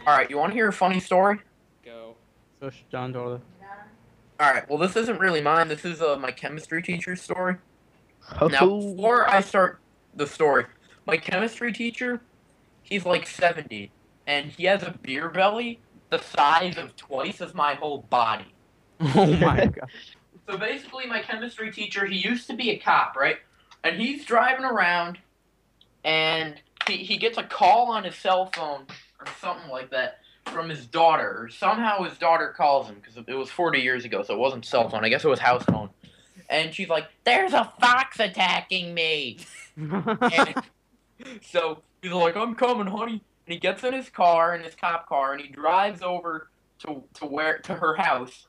Alright, you want to hear a funny story? Go. So John Doyle. Alright, well, this isn't really mine. This is my chemistry teacher's story. Now, Ho before I start the story, my chemistry teacher, he's like 70, and he has a beer belly the size of twice of my whole body. Oh my god. So basically, my chemistry teacher, he used to be a cop, right? And he's driving around, and he gets a call on his cell phone, or something like that, from his daughter. Or somehow his daughter calls him, because it was 40 years ago, so it wasn't cell phone. I guess it was house phone. And she's like, "There's a fox attacking me!" And so he's like, "I'm coming, honey." And he gets in his car, in his cop car, and he drives over to her house,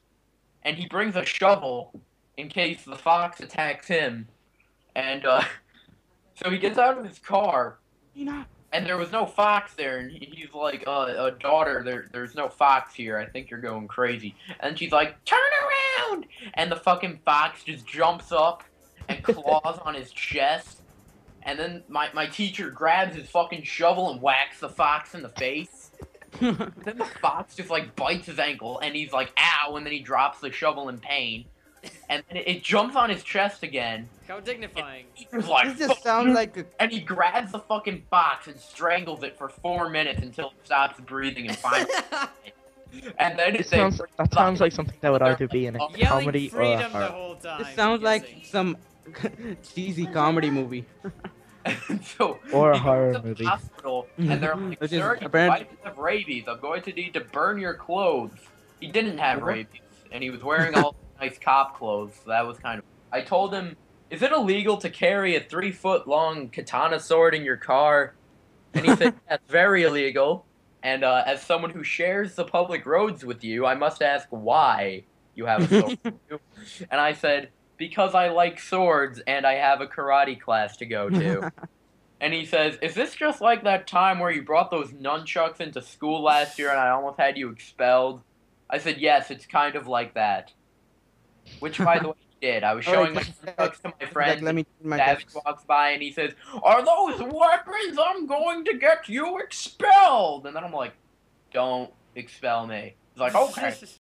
and he brings a shovel in case the fox attacks him. And so he gets out of his car, and there was no fox there, and he's like, daughter, there's no fox here. I think you're going crazy." And she's like, "Turn around!" And the fucking fox just jumps up and claws on his chest. And then my teacher grabs his fucking shovel and whacks the fox in the face. Then the fox just like bites his ankle, and he's like, "Ow!" And then he drops the shovel in pain. And then it jumps on his chest again. How dignifying. He was like, This just sounds like a... and he grabs the fucking fox and strangles it for 4 minutes until it stops breathing and finally. And then that sounds like something that would either be in a Yelling comedy or a freedom the horror. whole time. This sounds I'm like guessing. some cheesy comedy movie. So Or a he goes horror to the movie. hospital, and they're like, Which is "Sir, you apparently- might have rabies. I'm going to need to burn your clothes." He didn't have rabies, and he was wearing all nice cop clothes. So that was kind of. I told him, "Is it illegal to carry a 3-foot-long katana sword in your car?" And he said, "That's very illegal. And as someone who shares the public roads with you, I must ask why you have a sword." with you." And I said, "Because I like swords and I have a karate class to go to." And he says, "Is this just like that time where you brought those nunchucks into school last year and I almost had you expelled?" I said, "Yes, it's kind of like that." Which, by the way, he did. I was showing my nunchucks to my friend. Let me my Savage text. walks by and he says, "Are those weapons? I'm going to get you expelled." And then I'm like, "Don't expel me." He's like, "Okay."